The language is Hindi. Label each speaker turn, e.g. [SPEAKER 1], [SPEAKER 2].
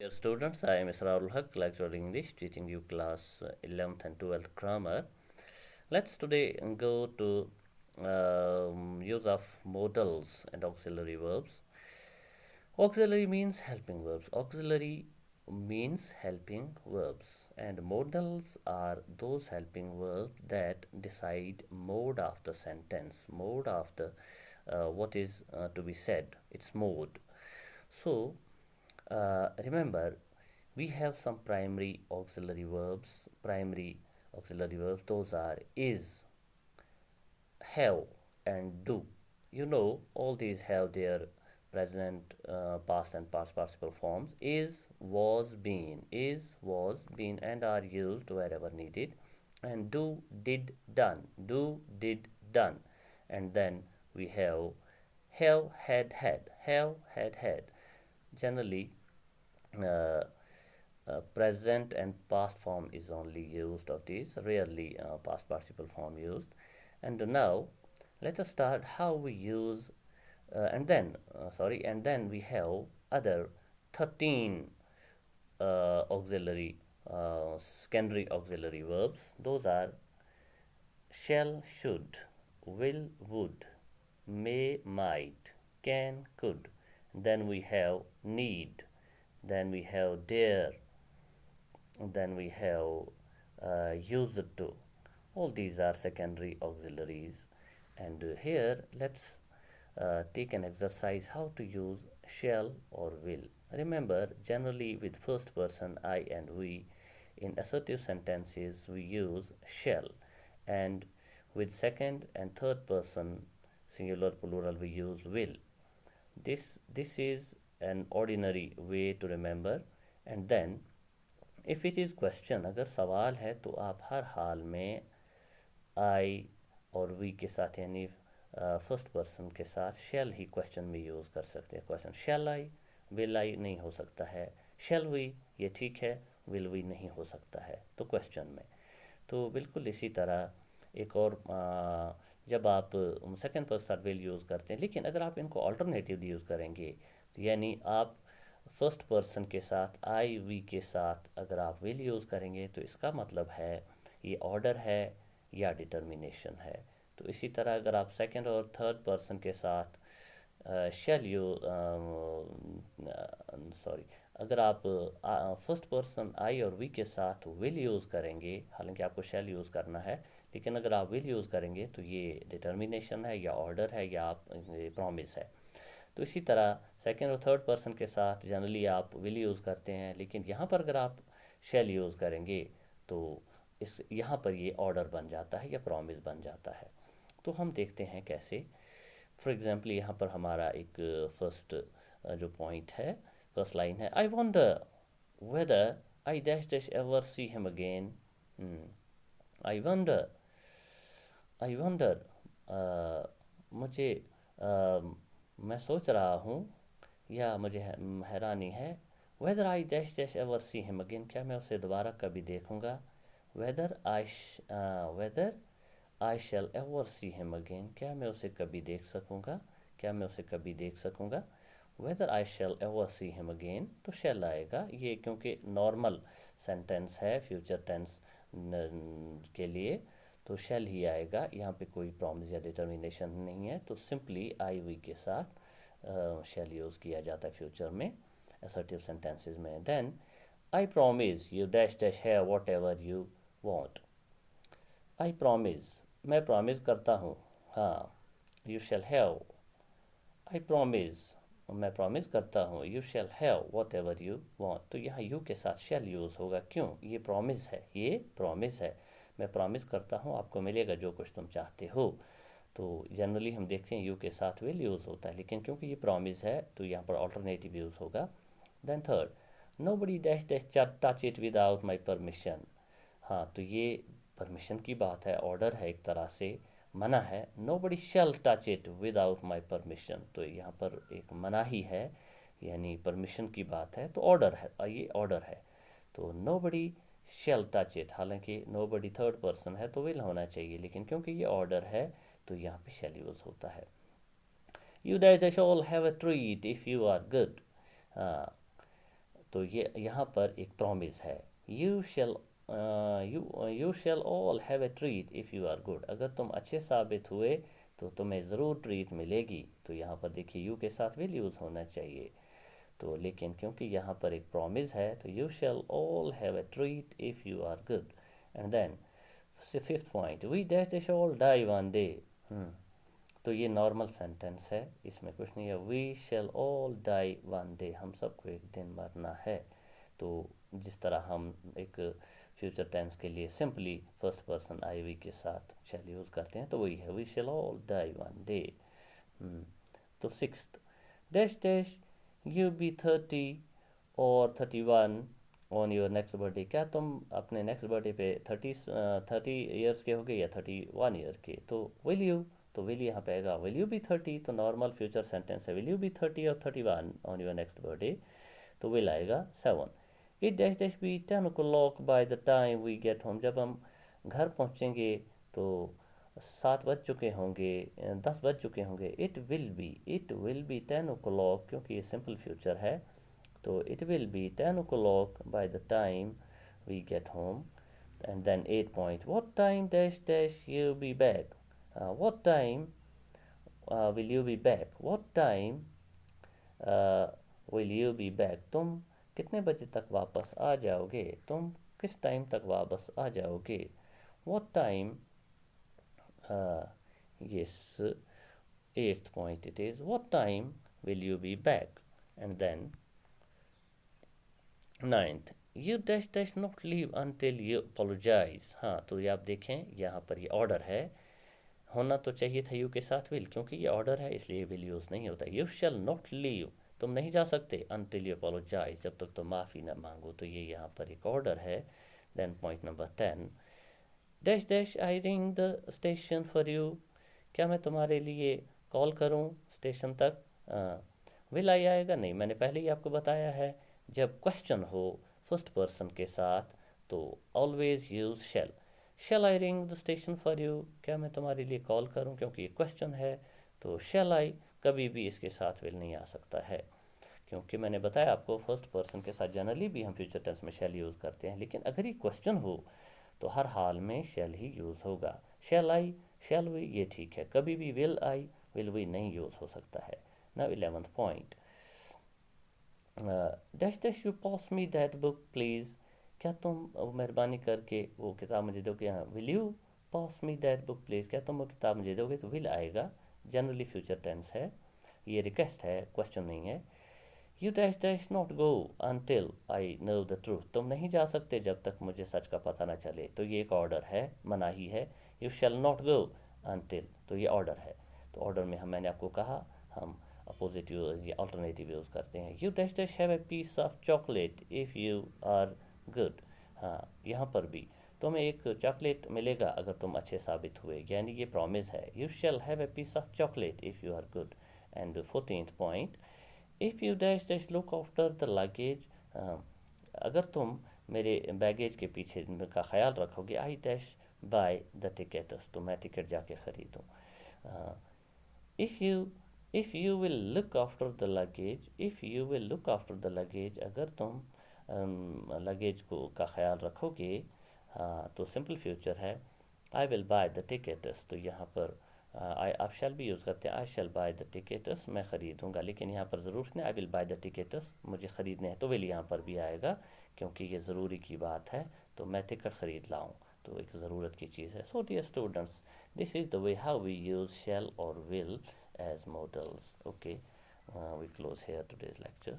[SPEAKER 1] Dear students, I am Israr Haq, lecturer English, teaching you class 11th and 12th grammar. Let's today go to use of modals and auxiliary verbs. Auxiliary means helping verbs. Auxiliary means helping verbs, and modals are those helping verbs that decide mode of the sentence, mode of the what is to be said, its mode. So remember, we have some primary auxiliary verbs. Primary auxiliary verbs, those are is, have, and do. You know, all these have their present, past, and past participle forms. Is, was, been, and are used wherever needed. And do, did, done. Do, did, done. And then we have, had. Generally, uh, present and past form is only used of these, rarely past participle form used. And now let us start how we use and then we have other 13 auxiliary secondary auxiliary verbs. Those are shall, should, will, would, may, might, can, could. Then we have need, then we have dare, then we have used to. All these are secondary auxiliaries. And here let's take an exercise how to use shall or will. Remember, generally with first person I and we, in assertive sentences we use shall, and with second and third person singular plural we use will. This is an ordinary way to remember. And then if it is question, अगर सवाल है तो आप हर हाल में आई और वी के साथ यानी फर्स्ट पर्सन के साथ शैल ही क्वेश्चन में यूज़ कर सकते हैं. Question shell I, will I नहीं हो सकता है. शैल वी ये ठीक है, विल वी नहीं हो सकता है तो क्वेश्चन में. तो बिल्कुल इसी तरह एक और जब आप सेकेंड पर्सन विल यूज़ करते हैं, लेकिन अगर आप इनको अल्टरनेटिव यूज़ करेंगे तो यानी आप फर्स्ट पर्सन के साथ आई वी के साथ अगर आप विल यूज़ करेंगे तो इसका मतलब है ये ऑर्डर है या डिटर्मिनेशन है. तो इसी तरह अगर आप सेकंड और थर्ड पर्सन के साथ शैल यू सॉरी अगर आप फर्स्ट पर्सन आई और वी के साथ विल यूज़ करेंगे, हालांकि आपको शैल यूज़ करना है, लेकिन अगर आप विल यूज़ करेंगे तो ये डिटर्मिनेशन है या ऑर्डर है या आप प्रॉमिस है. तो इसी तरह सेकंड और थर्ड पर्सन के साथ जनरली आप विल यूज़ करते हैं, लेकिन यहाँ पर अगर आप शैल यूज़ करेंगे तो इस यहाँ पर ये ऑर्डर बन जाता है या प्रॉमिस बन जाता है. तो हम देखते हैं कैसे. फॉर एग्जांपल यहाँ पर हमारा एक फर्स्ट जो पॉइंट है, फर्स्ट लाइन है, I wonder whether I dash dash ever see him again. I wonder, I wonder मुझे मैं सोच रहा हूँ या मुझे हैरानी है. Whether I dash dash ever see him again, क्या मैं उसे दोबारा कभी देखूँगा. Whether I shall ever see him again, क्या मैं उसे कभी देख सकूँगा, क्या मैं उसे कभी देख सकूँगा. Whether I shall ever see him again, तो शैल आएगा ये, क्योंकि नॉर्मल सेंटेंस है फ्यूचर टेंस के लिए, तो शैल ही आएगा. यहाँ पे कोई प्रॉमिस या डिटर्मिनेशन नहीं है, तो सिंपली आई वी के साथ शैल यूज़ किया जाता है फ्यूचर में असर्टिव सेंटेंसेस में. Then I promise you dash dash है whatever you want. I promise, मैं प्रॉमिस करता हूँ, हाँ. You shall have, I promise, मैं प्रॉमिस करता हूँ, you shall have whatever you want. तो यहाँ यू के साथ शैल यूज़ होगा. क्यों? ये प्रॉमिस है, ये प्रॉमिस है. मैं प्रॉमिस करता हूँ आपको मिलेगा जो कुछ तुम चाहते हो. तो जनरली हम देखते हैं यू के साथ विल यूज़ होता है, लेकिन क्योंकि ये प्रॉमिस है तो यहाँ पर ऑल्टरनेटिव यूज़ होगा. Then third, nobody dash dash touch it without my permission. हाँ, तो ये परमिशन की बात है, ऑर्डर है, एक तरह से मना है. Nobody shall touch it without my permission, तो यहाँ पर एक मना ही है, यानी परमिशन की बात है, तो ऑर्डर है, ये ऑर्डर है. तो nobody shall touch it, हालांकि नो बडी थर्ड पर्सन है तो विल होना चाहिए, लेकिन क्योंकि ये ऑर्डर है तो यहाँ पे शैल यूज़ होता है. You dash dash all have a treat if you are good. तो ये यहाँ पर एक प्रॉमिस है, you shall all have a treat if you are good. अगर तुम अच्छे साबित हुए तो तुम्हें ज़रूर ट्रीट मिलेगी। तो यहाँ पर देखिए यू के साथ विल यूज़ होना चाहिए, तो लेकिन क्योंकि यहाँ पर एक प्रॉमिस है तो you shall all have a treat if you are good. And then fifth point, we dash dash all die one day. तो ये नॉर्मल सेंटेंस है, इसमें कुछ नहीं है। We shall all die one day, हम सबको एक दिन मरना है। तो जिस तरह हम एक फ्यूचर टेंस के लिए simply first person I we के साथ शैल यूज़ करते हैं, तो वही है, we shall all die one day. तो sixth, dash dash you be 30 और 31 ऑन योर नेक्स्ट बर्थडे। क्या तुम अपने नेक्स्ट बर्थडे पे 30 ईयर्स के होगे या 31 ईयर के। तो विल यू, तो विल यहाँ पे आएगा विल यू बी 30, तो नॉर्मल फ्यूचर सेंटेंस है, विल यू बी 30 और 31 ऑन योर नेक्स्ट बर्थडे, तो विल आएगा 7। It dash dash be 10 o'clock by the time we get home. जब हम घर पहुँचेंगे तो 7 बज चुके होंगे, 10 बज चुके होंगे। इट विल बी 10 o'clock, क्योंकि ये सिंपल फ्यूचर है, तो it will be 10 o'clock by the time we get home. And then 8 point, what time dash dash you be back. What time will you be back, what time will you be back, तुम कितने बजे तक वापस आ जाओगे, तुम किस टाइम तक वापस आ जाओगे। What time, yes, eighth point it is, what time will you be back? And then ninth, you dash dash not leave until you apologize। हाँ, तो ये आप देखें यहाँ पर ये ऑर्डर है, होना तो चाहिए था यू के साथ विल, क्योंकि ये ऑर्डर है इसलिए विल यूज़ नहीं होता। यू शैल नॉट लीव, तुम नहीं जा सकते, अनटिल यू अपोलोजाइज, जब तक तुम माफ़ी ना मांगो, तो ये यहाँ पर एक ऑर्डर है। Then point number 10, dash dash I ring the station for you. क्या मैं तुम्हारे लिए कॉल करूं स्टेशन तक। विल आई आएगा नहीं, मैंने पहले ही आपको बताया है, जब क्वेश्चन हो फर्स्ट पर्सन के साथ तो always use shall. Shall I ring the station for you, क्या मैं तुम्हारे लिए कॉल करूं, क्योंकि ये क्वेश्चन है, तो शैल आई कभी भी इसके साथ विल नहीं आ सकता है, क्योंकि मैंने बताया आपको फर्स्ट पर्सन के साथ जनरली भी हम फ्यूचर टेंस में शैल यूज़ करते हैं, लेकिन अगर ये क्वेश्चन हो तो हर हाल में शैल ही यूज़ होगा। शैल आई, शैल वी, ये ठीक है, कभी भी विल आई विल वी नहीं यूज़ हो सकता है। Now 11th point, dash dash you pass me that book please. क्या तुम मेहरबानी करके वो किताब मुझे दोगे। हाँ, will you pass me that book please, क्या तुम वो किताब मुझे दोगे, तो विल आएगा, जनरली फ्यूचर टेंस है, ये रिक्वेस्ट है, क्वेश्चन नहीं है। You dash dash not go until I know the truth, तुम नहीं जा सकते जब तक मुझे सच का पता ना चले, तो ये एक ऑर्डर है, मनाही है। You shall not go until, तो ये ऑर्डर है, तो ऑर्डर में मैंने आपको कहा हम अपोजिट यूज या अल्टरनेटिव यूज़ करते हैं। You dash dash have a piece of chocolate if you are good. हाँ, यहाँ पर भी तुम्हें एक चॉकलेट मिलेगा अगर तुम अच्छे साबित हुए, यानी ये प्रॉमिस है। You shall have a piece of chocolate if you are good. And 14th point, if you dash dash look after the luggage, अगर तुम मेरे बैगेज के पीछे का ख्याल रखोगे, I dash buy the tickets, तो मैं टिकट जाके ख़रीदूँ। If you will look after the luggage, if you will look after the luggage, अगर तुम लगेज को का ख्याल रखोगे, हाँ, तो सिंपल फ्यूचर है, I will buy the tickets, तो यहाँ पर आप शैल भी यूज़ करते हैं, आई शैल बाय द टिकट्स, मैं ख़रीदूँगा, लेकिन यहाँ पर ज़रूरत नहीं, I will buy the tickets, मुझे ख़रीदने हैं, तो विल यहाँ पर भी आएगा, क्योंकि ये ज़रूरी की बात है, तो मैं टिकट ख़रीद लाऊँ, तो एक ज़रूरत की चीज़ है। So dear students, this is the way how we use shall और will as models. Okay, we close here today's lecture.